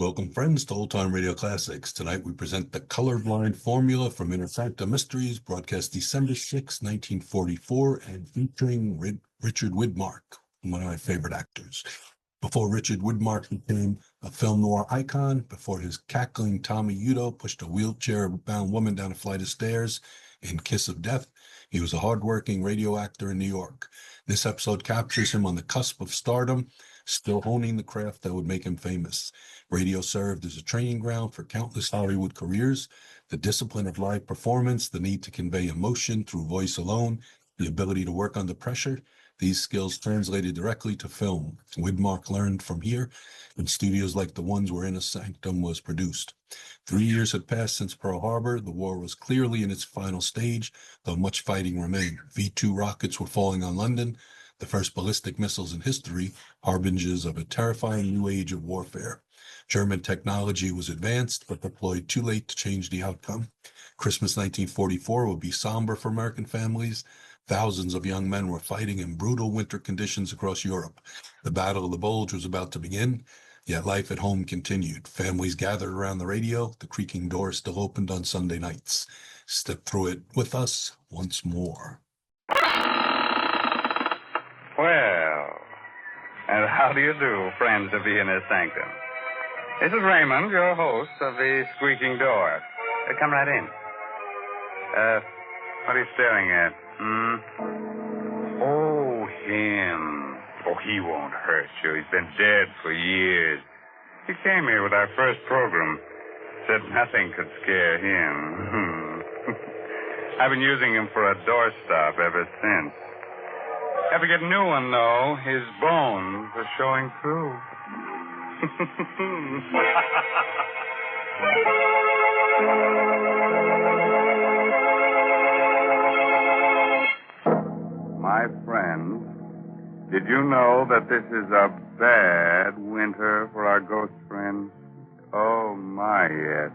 Welcome, friends, to Old Time Radio Classics. Tonight we present the Colorblind Formula from Inner Sanctum Mysteries, broadcast December 6, 1944, and featuring Richard Widmark, one of my favorite actors. Before Richard Widmark became a film noir icon, before his cackling Tommy Udo pushed a wheelchair-bound woman down a flight of stairs in Kiss of Death, he was a hard-working radio actor in New York. This episode captures him on the cusp of stardom, still honing the craft that would make him famous. Radio served as a training ground for countless Hollywood careers. The discipline of live performance, the need to convey emotion through voice alone, the ability to work under pressure, these skills translated directly to film. Widmark learned from here in studios like the ones where Inner Sanctum was produced. 3 years had passed since Pearl Harbor. The war was clearly in its final stage, though much fighting remained. V-2 rockets were falling on London, the first ballistic missiles in history, harbingers of a terrifying new age of warfare. German technology was advanced, but deployed too late to change the outcome. Christmas 1944 would be somber for American families. Thousands of young men were fighting in brutal winter conditions across Europe. The Battle of the Bulge was about to begin, yet life at home continued. Families gathered around the radio. The creaking door still opened on Sunday nights. Step through it with us once more. Well, and how do you do, friends of the Inner Sanctum? This is Raymond, your host of the Squeaking Door. Come right in. What are you staring at? Oh, him. Oh, he won't hurt you. He's been dead for years. He came here with our first program. Said nothing could scare him. I've been using him for a doorstop ever since. Ever get a new one, though, his bones are showing through. My friends, did you know that this is a bad winter for our ghost friends? Oh, my, yes.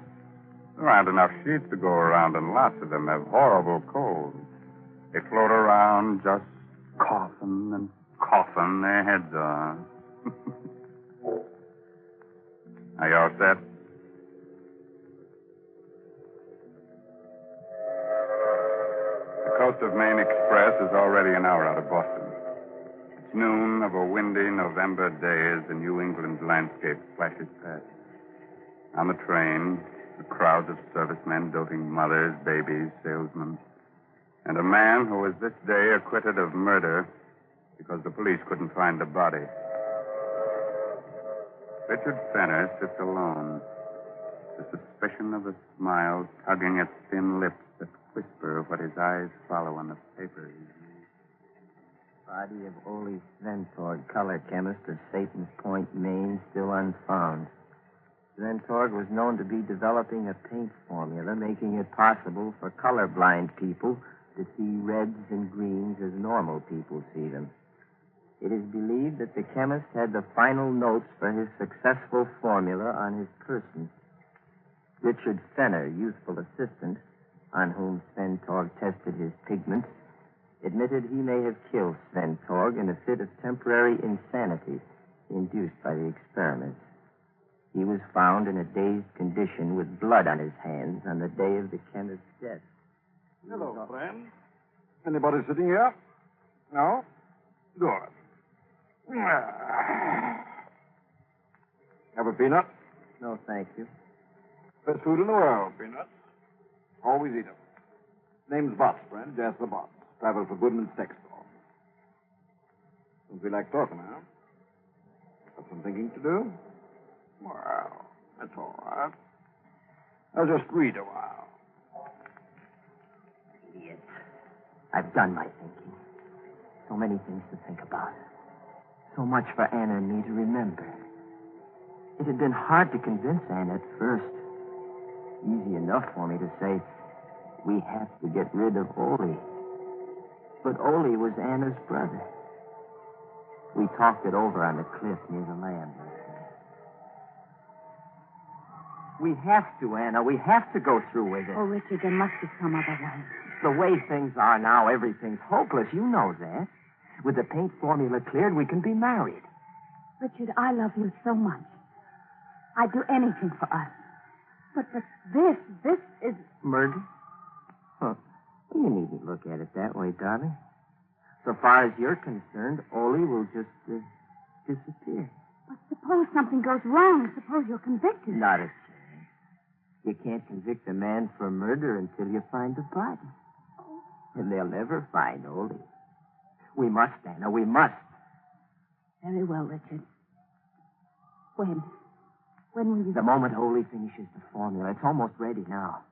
There aren't enough sheets to go around, and lots of them have horrible colds. They float around just coughing and coughing their heads on. Are you all set? The Coast of Maine Express is already an hour out of Boston. It's noon of a windy November day as the New England landscape flashes past. On the train, the crowds of servicemen, doting mothers, babies, salesmen, and a man who was this day acquitted of murder because the police couldn't find the body. Richard Fenner sits alone, the suspicion of a smile tugging at thin lips that whisper what his eyes follow on the paper. Body of Ole Sventorg, color chemist of Satan's Point, Maine, still unfound. Sventorg was known to be developing a paint formula, making it possible for colorblind people to see reds and greens as normal people see them. It is believed that the chemist had the final notes for his successful formula on his person. Richard Fenner, youthful assistant, on whom Sventorg tested his pigments, admitted he may have killed Sventorg in a fit of temporary insanity induced by the experiments. He was found in a dazed condition with blood on his hands on the day of the chemist's death. Hello, friend. Anybody sitting here? No? Good. Have a peanut? No, thank you. Best food in the world, peanuts. Always eat them. Name's Botts, friend. Jasper Botts. Travels for Goodman's Textile. Don't feel like talking, huh? Got some thinking to do? Well, that's all right. I'll just read a while. Idiot. I've done my thinking. So many things to think about. So much for Anna and me to remember. It had been hard to convince Anna at first. Easy enough for me to say, we have to get rid of Ole. But Ole was Anna's brother. We talked it over on the cliff near the land. We have to, Anna. We have to go through with it. Oh, Richard, there must be some other way. The way things are now, everything's hopeless. You know that. With the paint formula cleared, we can be married. Richard, I love you so much. I'd do anything for us. But this is... Murder? Huh. You needn't look at it that way, darling. So far as you're concerned, Ole will just disappear. But suppose something goes wrong. Suppose you're convicted. Not a chance. You can't convict a man for murder until you find the body. And they'll never find Ole. We must, Anna. We must. Very well, Richard. When? When will you... The moment Ole finishes the formula. It's almost ready now.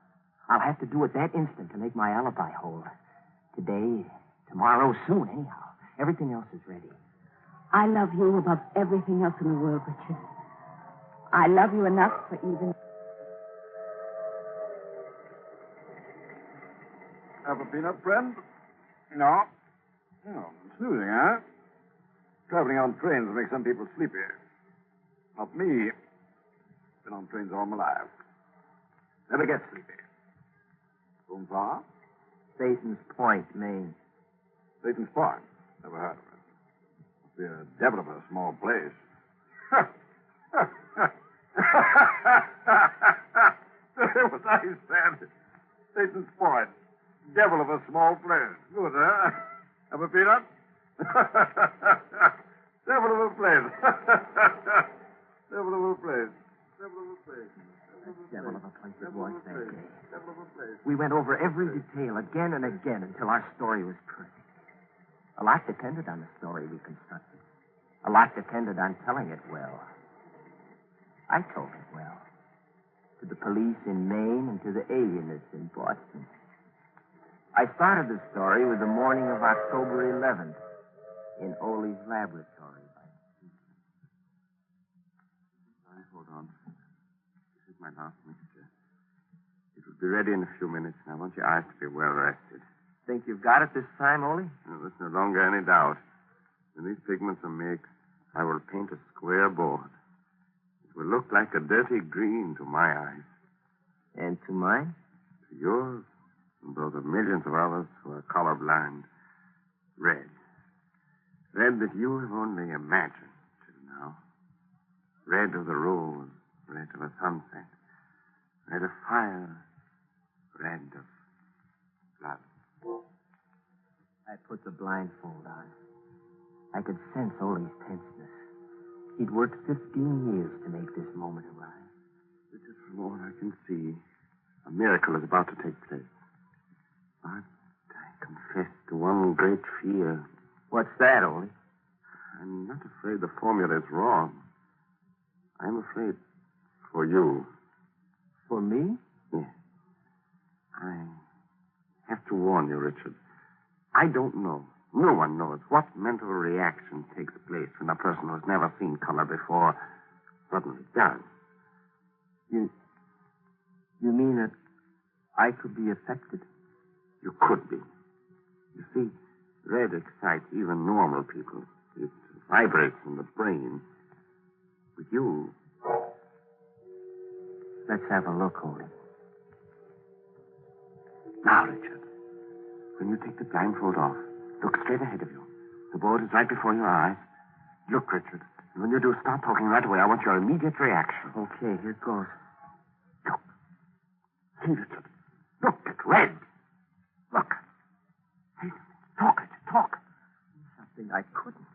I'll have to do it that instant to make my alibi hold. Today, tomorrow, soon, anyhow. Everything else is ready. I love you above everything else in the world, Richard. I love you enough for even... Have a peanut, friend? No. Oh, snoozing, huh? Traveling on trains makes some people sleepy. Not me. Been on trains all my life. Never get sleepy. Going far? Satan's Point, Maine. Satan's Point. Never heard of it. Must be a devil of a small place. What I said. Satan's Point. Devil of a small place. Good, huh? Have a peanut? Devil of a place. Devil of a place. Devil of a place. Devil of a place it was that day. We went over every detail again and again until our story was perfect. A lot depended on the story we constructed. A lot depended on telling it well. I told it well. To the police in Maine and to the alienists in Boston. I started the story with the morning of October 11th in Ole's laboratory. Hold on. This is my last mixture. It will be ready in a few minutes, and I want your eyes to be well rested. Think you've got it this time, Ole? No, there's no longer any doubt. When these pigments are mixed, I will paint a square board. It will look like a dirty green to my eyes. And to mine? To yours, and those of millions of others who are colorblind. Red. Red that you have only imagined till now. Red of the rose, red of a sunset, red of fire, red of blood. I put the blindfold on. I could sense Ole's tenseness. He'd worked 15 years to make this moment arrive. This is from all I can see. A miracle is about to take place. But I confess to one great fear. What's that, Ole? I'm not afraid the formula is wrong. I'm afraid for you. For me? Yes. I have to warn you, Richard. I don't know. No one knows what mental reaction takes place when a person who's never seen color before suddenly does. You mean that I could be affected? You could be. You see, red excites even normal people. It vibrates in the brain. With you. Let's have a look, Ole. Now, Richard, when you take the blindfold off, look straight ahead of you. The board is right before your eyes. Look, Richard. And when you do, start talking right away. I want your immediate reaction. Okay, here goes. Look. See, Richard. Look, it's red. Look. Say something. Talk, Richard. Talk. Something I couldn't.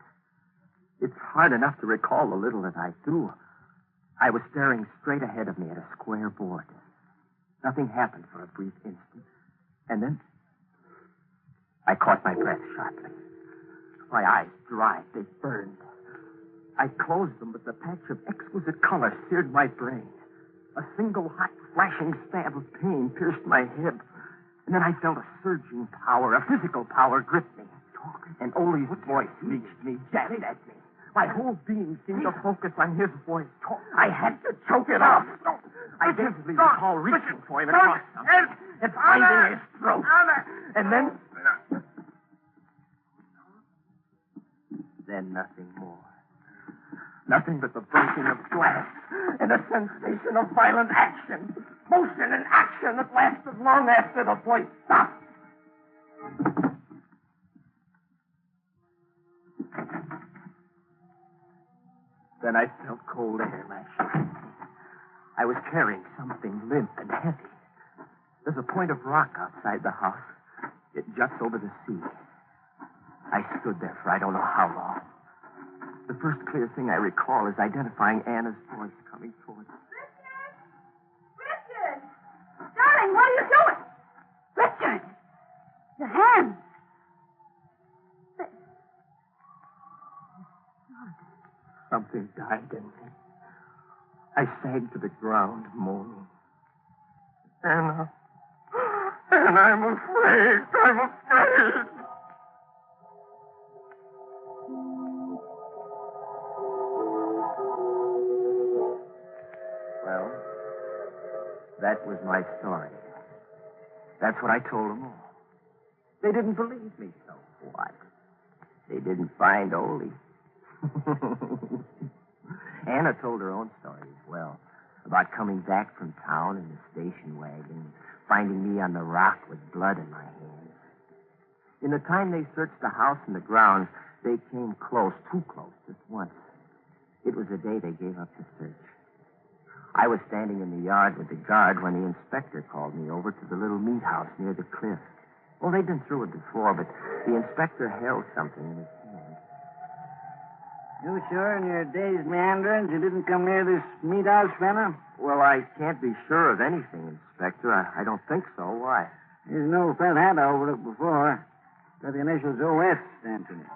It's hard enough to recall the little that I do. I was staring straight ahead of me at a square board. Nothing happened for a brief instant. And then I caught my breath sharply. My eyes dried. They burned. I closed them, but the patch of exquisite color seared my brain. A single hot, flashing stab of pain pierced my hip. And then I felt a surging power, a physical power grip me. And Ole's voice reached me, jabbed at me. My whole being seemed to focus on his voice. I had to choke it off. I vividly recall reaching for him across something and finding his throat. And then nothing more. Nothing but the breaking of glass and a sensation of violent action. Motion and action that lasted long after the voice stopped. Then I felt cold air lashing at me. I was carrying something limp and heavy. There's a point of rock outside the house. It juts over the sea. I stood there for I don't know how long. The first clear thing I recall is identifying Anna's voice coming towards me. Richard! Darling, what are you doing? Richard! Your hands! Something died in me. I sank to the ground, moaning. Anna, I'm afraid. I'm afraid. Well, that was my story. That's what I told them all. They didn't believe me, so what? They didn't find Ole. Anna told her own story as well, about coming back from town in the station wagon, finding me on the rock with blood in my hands. In the time they searched the house and the grounds, they came close, too close, just once. It was the day they gave up the search. I was standing in the yard with the guard when the inspector called me over to the little meat house near the cliff. Well, they'd been through it before, but the inspector held something in his hand. You sure in your day's meanderings you didn't come near this meat house, fella? Well, I can't be sure of anything, Inspector. I don't think so. Why? There's no felt hat I overlooked before. Got the initials OS stamped in it.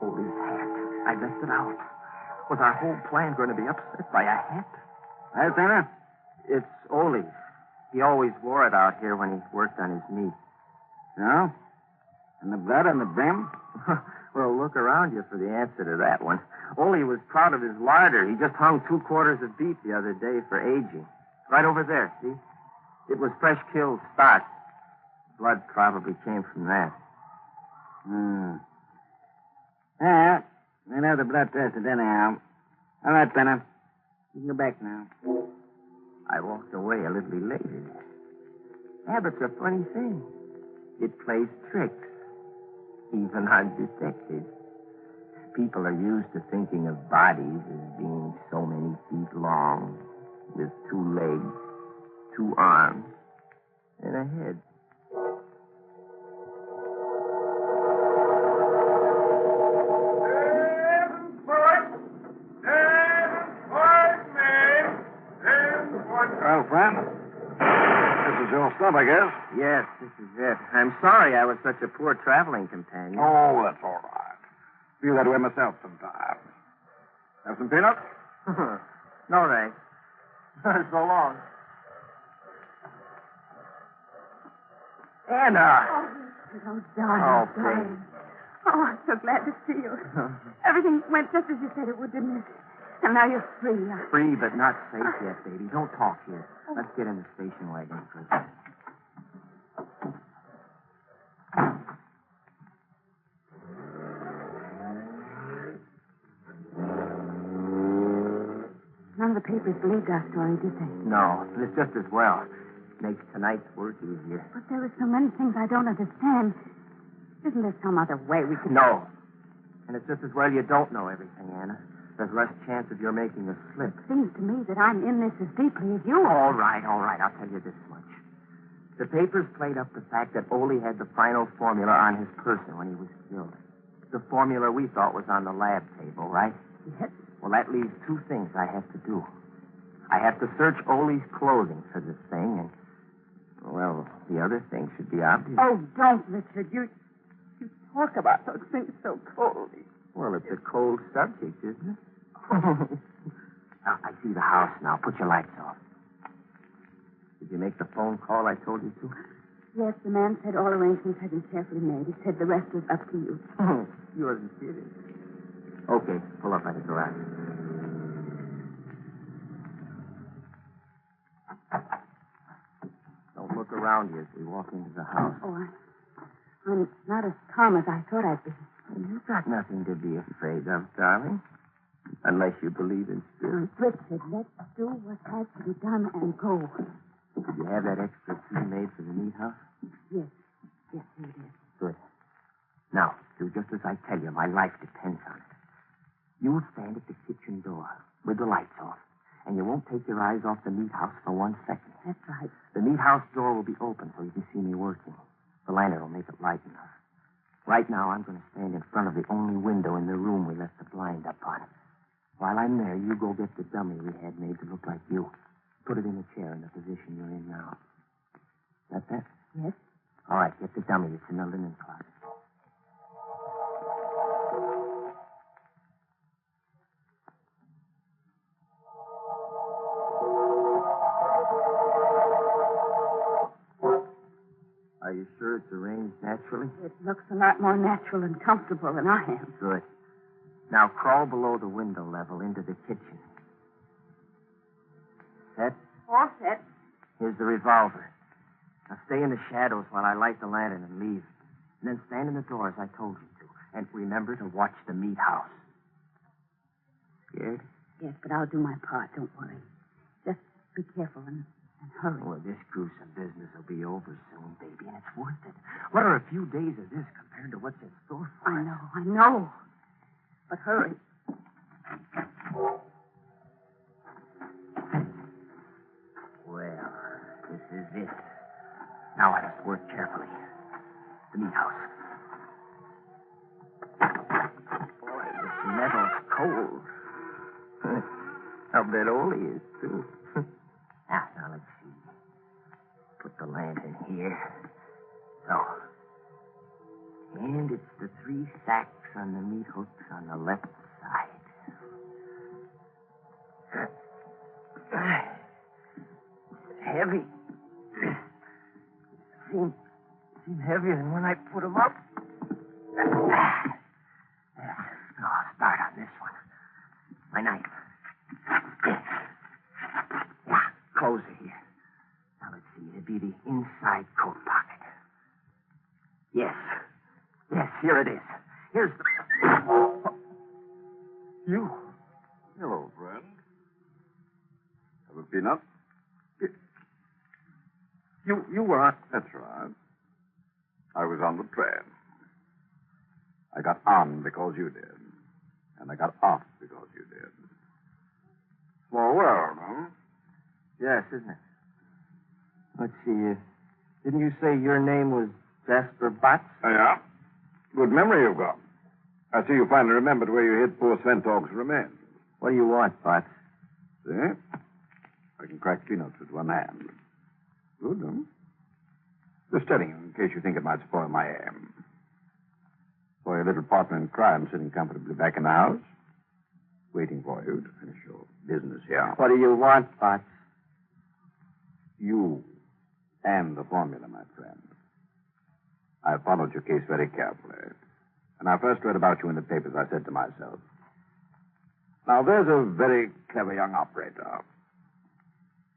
Ole's hat. I left it out. Was our whole plan going to be upset by a hat? That fella? It's Ole's. He always wore it out here when he worked on his meat. No? And the blood on the brim? Well, look around you for the answer to that one. Ole was proud of his larder. He just hung 2 quarters of beef the other day for aging. Right over there, see? It was fresh killed stock. Blood probably came from that. Yeah, we'll have the blood tested anyhow. All right, Penner. You can go back now. I walked away a little elated. Habit's a funny thing. It plays tricks, even on detectives. People are used to thinking of bodies as being so many feet long, with 2 legs, 2 arms, and a head. Well, friend, this is your stuff, I guess. Yes, this is it. I'm sorry I was such a poor traveling companion. Oh, that's all right. Feel that way myself sometimes. Have some peanuts? No, thanks. So long. Anna! Oh, darling, Oh, darling. Oh, I'm so glad to see you. Everything went just as you said it would, didn't it? And now you're free. Free, but not safe yet, baby. Don't talk here. Let's get in the station wagon first. None of the papers believed our story, did they? No, but it's just as well. Makes tonight's work easier. But there are so many things I don't understand. Isn't there some other way we could... No. And it's just as well you don't know everything, Anna. There's less chance of your making a slip. Seems to me that I'm in this as deeply as you All are. right. I'll tell you this much. The papers played up the fact that Ole had the final formula on his person when he was killed. The formula we thought was on the lab table, right? Yes. Well, that leaves 2 things I have to do. I have to search Ole's clothing for this thing, and, well, the other thing should be obvious. Oh, don't, Richard. You talk about those things so coldly. Well, it's a cold subject, isn't it? Now, I see the house now. Put your lights off. Did you make the phone call I told you to? Yes, the man said all arrangements had been carefully made. He said the rest was up to you. You wasn't kidding. Okay, pull up by the garage. Don't look around you as we walk into the house. Oh, I'm not as calm as I thought I'd be. You've got nothing to be afraid of, darling. Unless you believe in spirits. Richard, let's do what has to be done and go. Did you have that extra key made for the meat house? Yes. Yes, we did. Good. Now, do just as I tell you. My life depends on it. You stand at the kitchen door with the lights off And you won't take your eyes off the meat house for 1 second. That's right. The meat house door will be open so you can see me working. The lantern will make it light enough. Right now, I'm going to stand in front of the only window in the room we left the blind up on. While I'm there, you go get the dummy we had made to look like you. Put it in a chair in the position you're in now. That's it? Yes? All right, get the dummy. It's in the linen closet. Are you sure it's arranged naturally? It looks a lot more natural and comfortable than I am. Good. Now crawl below the window level into the kitchen. Set? All set. Here's the revolver. Now stay in the shadows while I light the lantern and leave. And then stand in the door as I told you to. And remember to watch the meat house. Scared? Yes, but I'll do my part. Don't worry. Just be careful and hurry. Well, this gruesome business will be over soon, baby, and it's worth it. What are a few days of this compared to what's in store for us? I know. But hurry. Well, this is it. Now I must work carefully. The meat house. Boy, this metal's cold. I'll bet Ole is, too. Now, let's see. Put the lantern here. So. And it's the 3 sacks on the meat hooks on the left side. Heavy. Seem heavier than when I put them up. I'll start on this one. My knife. Yeah, close it here. Now let's see. It'd be the inside coat pocket. Yes, here it is. Here's the... You. Hello, friend. Have a peanut? You were on... That's right. I was on the train. I got on because you did. And I got off because you did. Small world, huh? Yes, isn't it? Let's see. Didn't you say your name was Jasper Botts? Yeah. Good memory you've got. I see you finally remembered where you hid poor Sventog's remains. What do you want, Botts? See? I can crack peanuts with one hand. Good, huh? Just telling you in case you think it might spoil my aim. For your little partner in crime sitting comfortably back in the house, waiting for you to finish your business here. What do you want, Botts? You and the formula, my friend. I followed your case very carefully. When I first read about you in the papers, I said to myself, now there's a very clever young operator.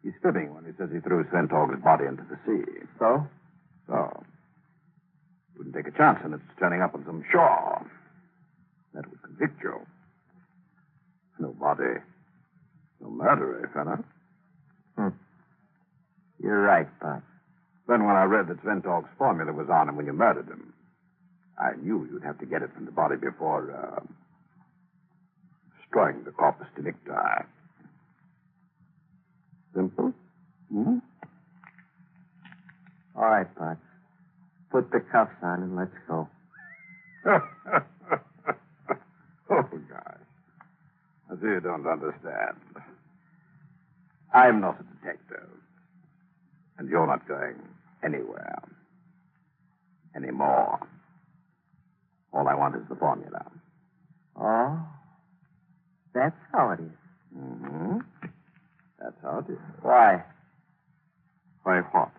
He's fibbing when he says he threw Sventog's body into the sea. So? So. Wouldn't take a chance on its turning up on some shore. That would convict you. No body. No murder, eh, fella? You're right, Botts. Then when I read that Sventog's formula was on him when you murdered him, I knew you'd have to get it from the body before, destroying the corpus delicti. Simple? Hmm? All right, Botts. Put the cuffs on and let's go. Oh, gosh. I see you don't understand. I'm not a detective. And you're not going anywhere. Anymore. All I want is the formula. Oh? That's how it is. Mm-hmm. That's how it is. Why? Why what?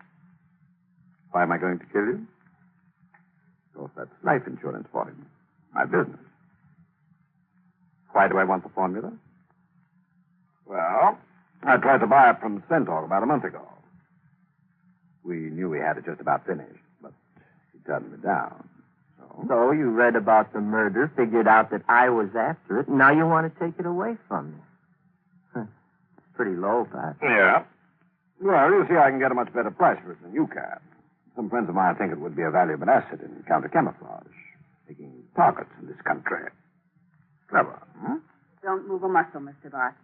Why am I going to kill you? Because that's life insurance for him. My business. Why do I want the formula? Well, I tried to buy it from Sventog about a month ago. We knew we had it just about finished, but he turned me down. So you read about the murder, figured out that I was after it, and now you want to take it away from me. It's pretty low, Pat. Yeah. Well, you see, I can get a much better price for it than you can. Some friends of mine think it would be a valuable asset in counter-camouflage, making targets in this country. Clever, hmm? Don't move a muscle, Mr. Botts.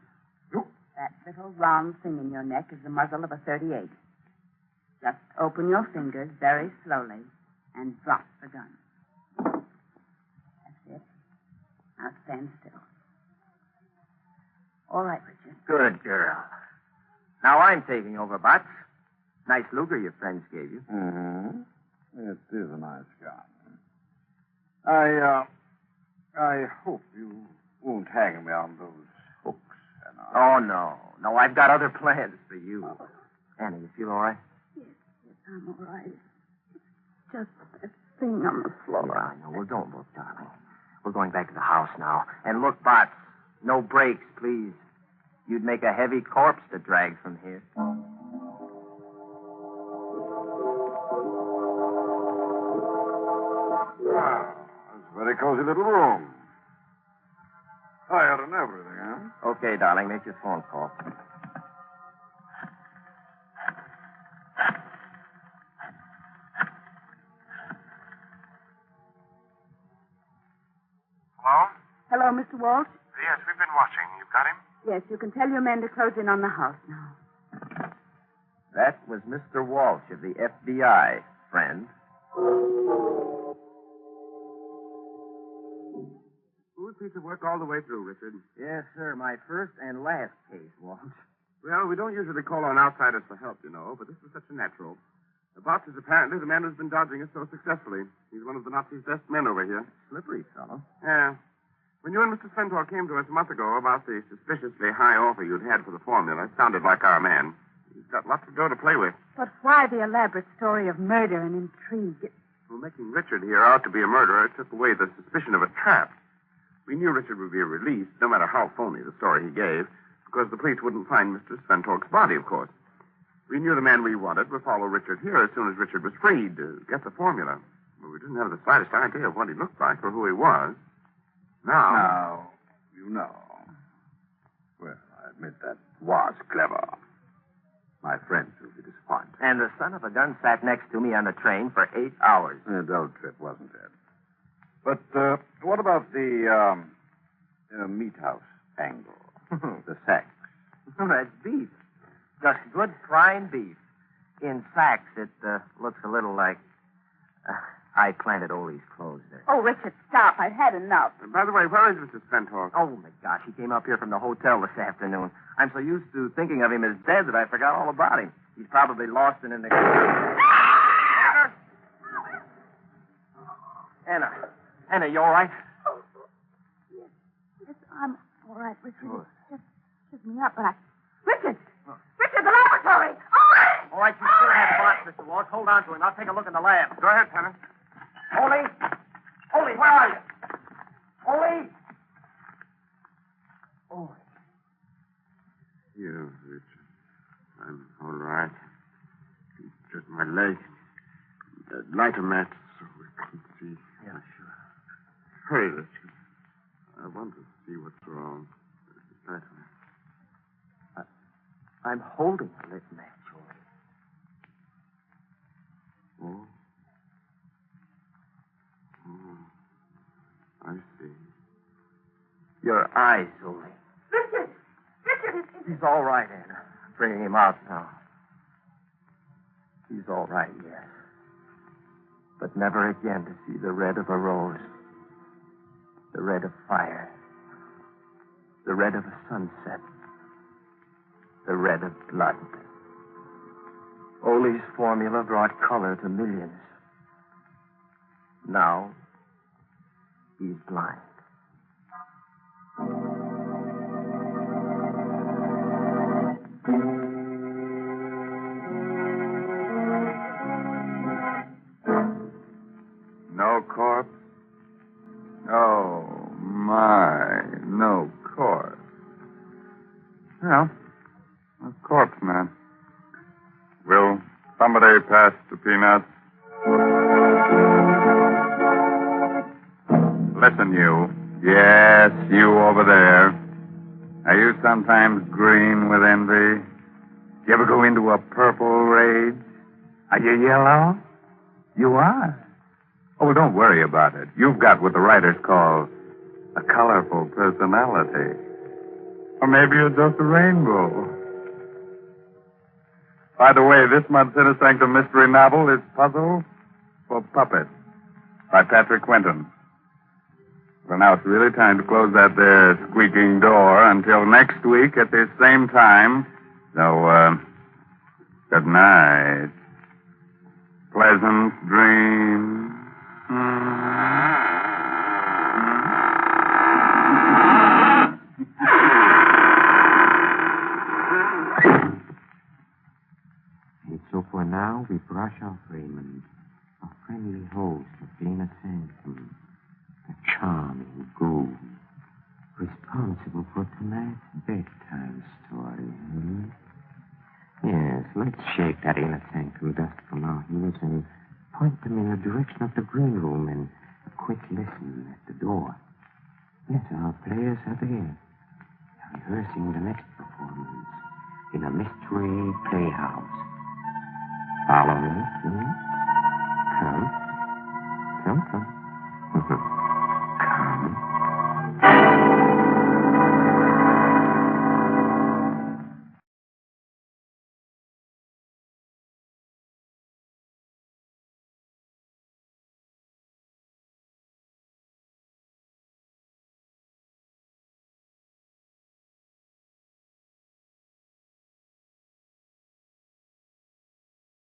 That little round thing in your neck is the muzzle of a .38. Just open your fingers very slowly and drop the gun. That's it. Now stand still. All right, Richard. Good girl. Now I'm taking over, Butts. Nice Luger your friends gave you. Mm-hmm. It is a nice gun. I hope you won't hang me on those hooks. Oh, no. No, I've got other plans for you. Annie, you feel all right? Yes, I'm all right. It's just that thing on the floor. Yeah, I know. Well, don't look, darling. We're going back to the house now. And look, Butts, no brakes, please. You'd make a heavy corpse to drag from here. Wow, that's a very cozy little room. Tired and everything, huh? Okay, darling, make your phone call. Hello? Hello, Mr. Walsh? Yes, we've been watching. You've got him? Yes, you can tell your men to close in on the house now. That was Mr. Walsh of the FBI, friend. Good piece of work all the way through, Richard. Yes, sir. My first and last case, Walsh. Well, we don't usually call on outsiders for help, you know, but this was such a natural. The boss is apparently the man who's been dodging us so successfully. He's one of the Nazis' best men over here. Slippery fellow. Yeah. When you and Mr. Sventor came to us a month ago about the suspiciously high offer you'd had for the formula, it sounded like our man. He's got lots of dough to play with. But why the elaborate story of murder and intrigue? Well, making Richard here out to be a murderer took away the suspicion of a trap. We knew Richard would be released, no matter how phony the story he gave, because the police wouldn't find Mr. Sventork's body, of course. We knew the man we wanted would follow Richard here as soon as Richard was freed to get the formula. But we didn't have the slightest idea of what he looked like or who he was. Now, you know. Well, I admit that was clever. My friends will be disappointed. And the son of a gun sat next to me on the train for 8 hours. A dull trip, wasn't it? But what about the meat house angle? The sacks. That's beef. Just good prime beef. In sacks, it looks a little like... I planted Ole's clothes there. Oh, Richard, stop. I've had enough. By the way, where is Mr. Sventork? Oh, my gosh, he came up here from the hotel this afternoon. I'm so used to thinking of him as dead that I forgot all about him. He's probably lost in the... Anna, you all right? Yes, I'm all right, Richard. It's just shook me up, but Richard! Richard, the laboratory! All right, you still have Bart, Mr. Walsh. Hold on to him. I'll take a look in the lab. Go ahead, Tanner. Ole, where are you? Ole? Oh. Here, Richard. I'm all right. It's just my leg. Light a match so we can see. Yeah, sure. Hurry, Richard. I want to see what's wrong. Light a match. I'm holding a lit match, Ole. Oh. I see. Your eyes, Ole. Richard! Richard, He's all right, Anna. I'm bringing him out now. He's all right, yes. But never again to see the red of a rose. The red of fire. The red of a sunset. The red of blood. Ole's formula brought color to millions. Now, he's blind. No corpse? Oh, my. No corpse. Well, a corpse, man. Will somebody pass the peanuts? Listen, you. Yes, you over there. Are you sometimes green with envy? You ever go into a purple rage? Are you yellow? You are. Oh, well, don't worry about it. You've got what the writers call a colorful personality. Or maybe you're just a rainbow. By the way, this month's Inner Sanctum mystery novel is Puzzle for Puppets by Patrick Quentin. Well, now it's really time to close that there squeaking door until next week at this same time. So, good night. Pleasant dreams. And so for now, we brush off Raymond, a friendly host of Inner Sanctum, a charming ghoul, responsible for tonight's bedtime story. Yes, let's shake that Inner Sanctum dust from our heels and point them in the direction of the green room and a quick listen at the door. Yes, our players are there, rehearsing the next performance in a mystery playhouse. Follow me, please. Come. Come. Come.